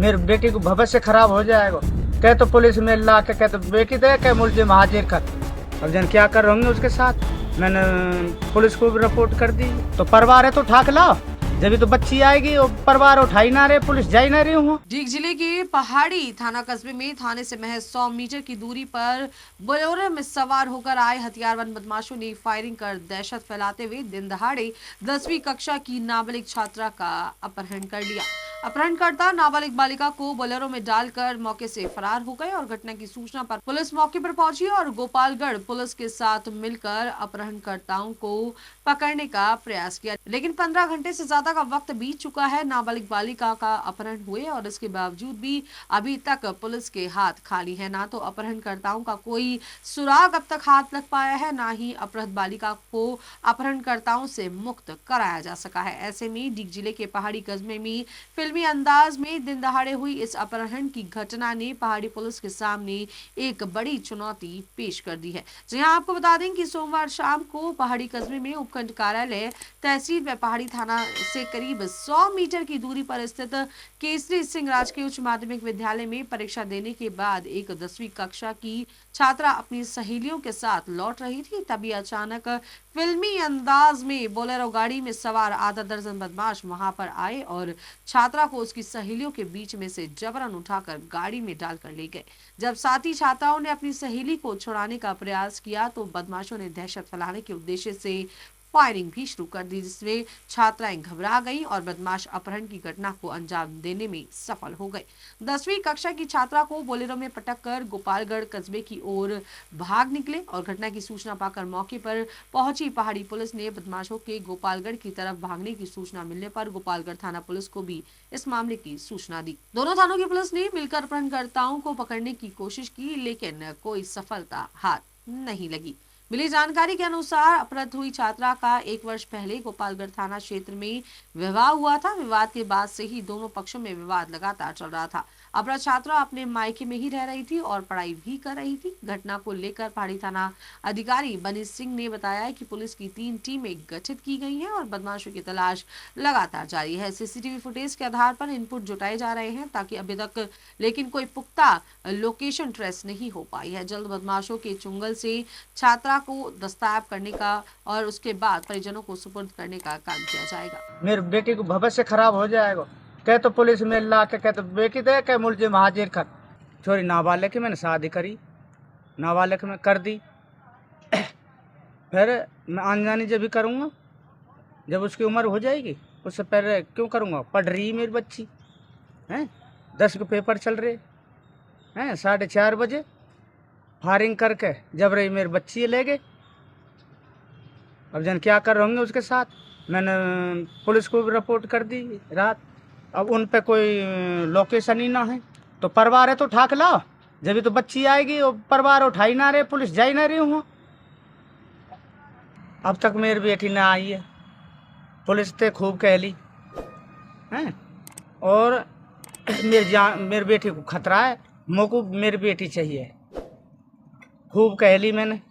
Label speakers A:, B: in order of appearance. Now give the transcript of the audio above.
A: मेरी बेटी को भविष्य खराब हो जाएगा। कह तो पुलिस में ला के कह तो बेटी दे कह मुलजिम हाजिर कर। अब जन क्या कर रहे होंगे उसके साथ। मैंने पुलिस को भी रिपोर्ट कर दी। तो परिवार है तो उठा के लाओ, जब तो बच्ची आएगी और परिवार उठाई ना रहे, पुलिस जा ही ना रही हूँ।
B: डीग जिले के पहाड़ी थाना कस्बे में थाने से महज 100 मीटर की दूरी पर बोलेरो में सवार होकर आए हथियारबंद बदमाशों ने फायरिंग कर दहशत फैलाते हुए दिन दहाड़े 10वीं कक्षा की नाबालिग छात्रा का अपहरण कर लिया। अपहरणकर्ता नाबालिग बालिका को बोलेरो में डालकर मौके से फरार हो गए और घटना की सूचना पर पुलिस मौके पर पहुंची और गोपालगढ़ पुलिस के साथ मिलकर अपहरणकर्ताओं को पकड़ने का प्रयास किया, लेकिन 15 घंटे से ज्यादा का वक्त बीत चुका है। नाबालिग बालिका का अपहरण हुए और इसके बावजूद भी अभी तक पुलिस के हाथ खाली है। ना तो अपहरणकर्ताओं का कोई सुराग अब तक हाथ लग पाया है, ना ही अपहृत बालिका को अपहरणकर्ताओं से मुक्त कराया जा सका है। ऐसे में डीग जिले के पहाड़ी कस्बे में फिल्मी अंदाज में दिन दहाड़े हुई इस अपहरण की घटना ने पहाड़ी पुलिस के सामने एक बड़ी चुनौती पेश कर दी है। जहां आपको बता दें कि सोमवार शाम को पहाड़ी कस्बे में उपखंड कार्यालय तहसील व पहाड़ी थाना से करीब 100 मीटर की दूरी पर स्थित केसरी सिंह राजकीय उच्च माध्यमिक विद्यालय में परीक्षा देने के बाद एक 10वीं कक्षा की छात्रा अपनी सहेलियों के साथ लौट रही थी। तभी अचानक फिल्मी अंदाज में बोलेरो गाड़ी में सवार आधा दर्जन बदमाश वहां पर आए और छात्रा को उसकी सहेलियों के बीच में से जबरन उठाकर गाड़ी में डालकर ले गए। जब साथी छात्राओं ने अपनी सहेली को छुड़ाने का प्रयास किया तो बदमाशों ने दहशत फैलाने के उद्देश्य से फायरिंग भी शुरू कर दी, जिसमें छात्राएं घबरा गईं और बदमाश अपहरण की घटना को अंजाम देने में सफल हो गए। 10वीं कक्षा की छात्रा को बोलेरो में पटक कर गोपालगढ़ कस्बे की ओर भाग निकले और घटना की सूचना पाकर मौके पर पहुंची पहाड़ी पुलिस ने बदमाशों के गोपालगढ़ की तरफ भागने की सूचना मिलने पर गोपालगढ़ थाना पुलिस को भी इस मामले की सूचना दी। दोनों थानों की पुलिस ने मिलकर अपहरणकर्ताओं को पकड़ने की कोशिश की, लेकिन कोई सफलता हाथ नहीं लगी। मिली जानकारी के अनुसार अपहृत हुई छात्रा का 1 वर्ष पहले गोपालगढ़ थाना क्षेत्र में विवाह हुआ था। विवाद के बाद से ही दोनों पक्षों में विवाद लगातार चल रहा था। अपहृत छात्रा अपने मायके में ही रह रही थी और पढ़ाई भी कर रही थी। घटना को लेकर पहाड़ी थाना अधिकारी बनी सिंह ने बताया कि पुलिस की 3 टीमें गठित की गई हैं और बदमाशों की तलाश लगातार जारी है। सीसीटीवी फुटेज के आधार पर इनपुट जुटाए जा रहे हैं ताकि अभी तक लेकिन कोई पुख्ता लोकेशन ट्रेस नहीं हो पाई है। जल्द बदमाशों के चुंगल से छात्रा को दस्तयाब करने का और उसके बाद परिजनों को सुपुर्द करने का काम किया जाएगा।
A: मेरी बेटी को भविष्य खराब हो जाएगा। कह तो पुलिस में ला के कह तो बेटी दे कह मुलजिम हाजिर कर। छोरी नाबालिग की मैंने शादी करी, नाबालिग में कर दी। फिर मैं अनजानी जब भी करूँगा, जब उसकी उम्र हो जाएगी, उससे पहले क्यों करूँगा। पढ़ रही मेरी बच्ची हैं, 10 के पेपर चल रहे हैं। 4:30 बजे फायरिंग करके जब रही मेरी बच्ची ले गए। अब जन क्या कर रहे होंगे उसके साथ। मैंने पुलिस को भी रिपोर्ट कर दी रात। अब उन पे कोई लोकेशन ही ना है, तो परिवार है तो उठा के लाओ, जब तो बच्ची आएगी और परिवार उठाई ना रहे, पुलिस जा ही ना रही हूँ। अब तक मेरी बेटी ना आई है, पुलिस ते खूब कह ली हैं। और मेरी बेटी को खतरा है, मुझको मेरी बेटी चाहिए, खूब कह ली मैंने।